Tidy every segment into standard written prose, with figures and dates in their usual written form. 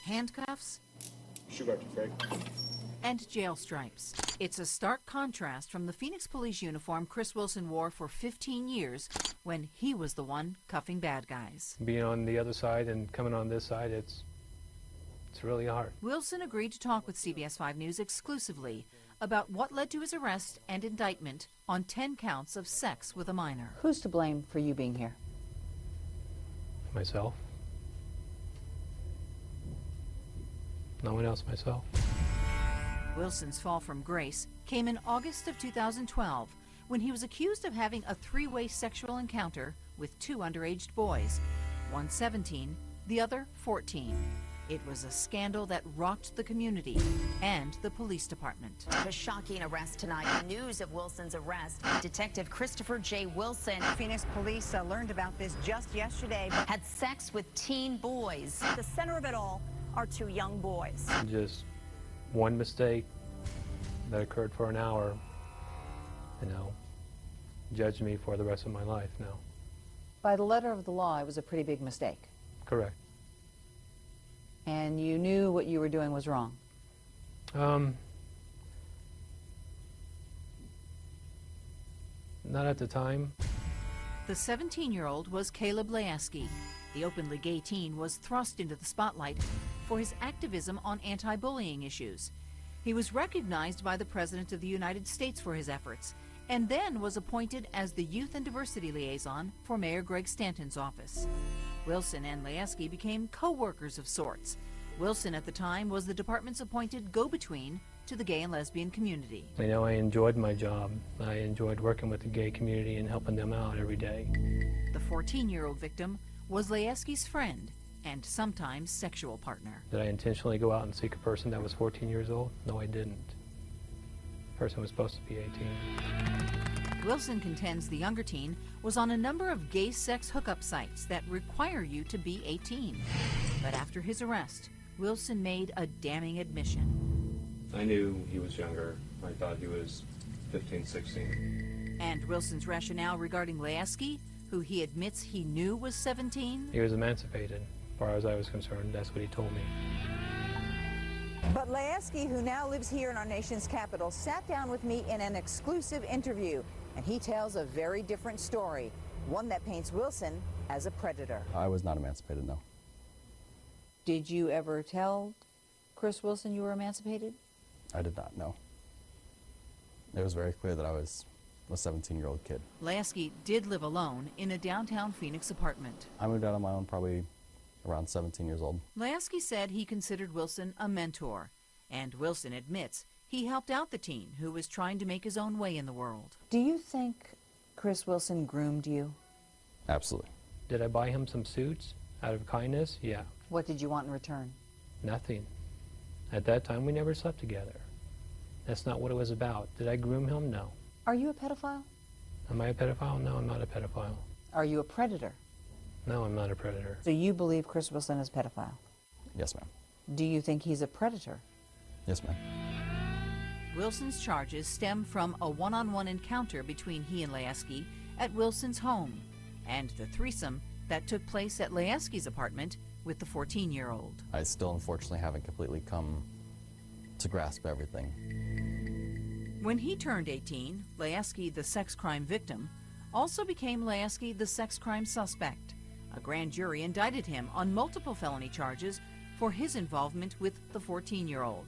handcuffs Sugar Frank. and jail stripes. It's a stark contrast from the Phoenix police uniform Chris Wilson wore for 15 years when he was the one cuffing bad guys. Being on the other side and coming on this side, it's really hard. Wilson agreed to talk with CBS 5 News exclusively about what led to his arrest and indictment on 10 counts of sex with a minor. Who's to blame for you being here? Myself. No one else, myself. Wilson's fall from grace came in August of 2012 when he was accused of having a three-way sexual encounter with two underage boys, one 17, the other 14. It was a scandal that rocked the community and the police department. A shocking arrest tonight. News of Wilson's arrest. Detective Christopher J. Wilson Phoenix police learned about this just yesterday. had sex with teen boys. The center of it all are two young boys. Just one mistake that occurred for an hour, judged me for the rest of my life now. By the letter of the law, it was a pretty big mistake. Correct. And you knew what you were doing was wrong. Not at the time. The 17-year-old was Caleb Layeski. The openly gay teen was thrust into the spotlight for his activism on anti-bullying issues. He was recognized by the President of the United States for his efforts, and then was appointed as the Youth and Diversity Liaison for Mayor Greg Stanton's office. Wilson and Layeski became co-workers of sorts. Wilson at the time was the department's appointed go-between to the gay and lesbian community. I enjoyed my job. I enjoyed working with the gay community and helping them out every day. The 14-year-old victim was Layeski's friend and sometimes sexual partner. Did I intentionally go out and seek a person that was 14 years old? No, I didn't. The person was supposed to be 18. Wilson contends the younger teen was on a number of gay sex hookup sites that require you to be 18. But after his arrest, Wilson made a damning admission. I knew he was younger. I thought he was 15, 16. And Wilson's rationale regarding Layeski, who he admits he knew was 17? He was emancipated. As far as I was concerned, that's what he told me. But Layeski, who now lives here in our nation's capital, sat down with me in an exclusive interview, and he tells a very different story, one that paints Wilson as a predator. I was not emancipated, no. Did you ever tell Chris Wilson you were emancipated? I did not, no. It was very clear that I was a 17-year-old kid. Layeski did live alone in a downtown Phoenix apartment. I moved out on my own probably around 17 years old. Layeski said he considered Wilson a mentor, and Wilson admits he helped out the teen who was trying to make his own way in the world. Do you think Chris Wilson groomed you? Absolutely. Did I buy him some suits out of kindness? Yeah. What did you want in return? Nothing. At that time, we never slept together. That's not what it was about. Did I groom him? No. Are you a pedophile? Am I a pedophile? No, I'm not a pedophile. Are you a predator? No, I'm not a predator. So you believe Chris Wilson is a pedophile? Yes, ma'am. Do you think he's a predator? Yes, ma'am. Wilson's charges stem from a one-on-one encounter between he and Layeski at Wilson's home, and the threesome that took place at Layeski's apartment with the 14-year-old. I still, unfortunately, haven't completely come to grasp everything. When he turned 18, Layeski, the sex crime victim, also became Layeski, the sex crime suspect. A grand jury indicted him on multiple felony charges for his involvement with the 14-year-old.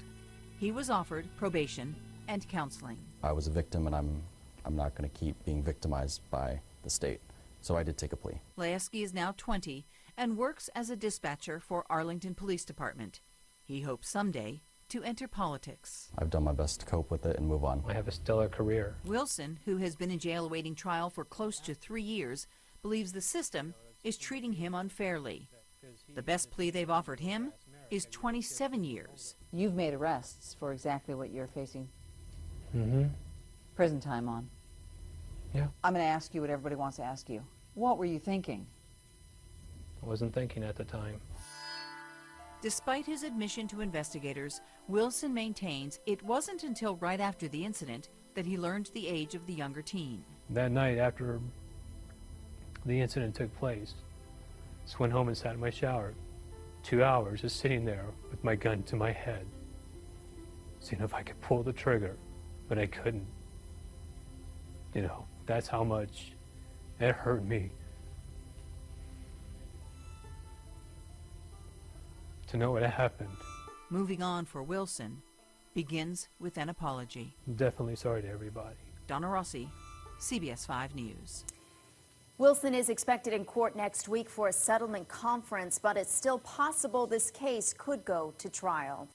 He was offered probation and counseling. I was a victim, and I'm not going to keep being victimized by the state, so I did take a plea. Layeski is now 20 and works as a dispatcher for Arlington Police Department. He hopes someday to enter politics. I've done my best to cope with it and move on. I have a stellar career. Wilson, who has been in jail awaiting trial for close to 3 years, believes the system is treating him unfairly. The best plea they've offered him is 27 years. You've made arrests for exactly what you're facing Mm-hmm. prison time on. Yeah. I'm going to ask you what everybody wants to ask you. What were you thinking? I wasn't thinking at the time. Despite his admission to investigators, Wilson maintains it wasn't until right after the incident that he learned the age of the younger teen. That night after the incident took place, just went home and sat in my shower. 2 hours just sitting there with my gun to my head, seeing if I could pull the trigger, but I couldn't. You know, that's how much it hurt me to know what happened. Moving on for Wilson begins with an apology. I'm definitely sorry to everybody. Donna Rossi, CBS 5 News. Wilson is expected in court next week for a settlement conference, but it's still possible this case could go to trial.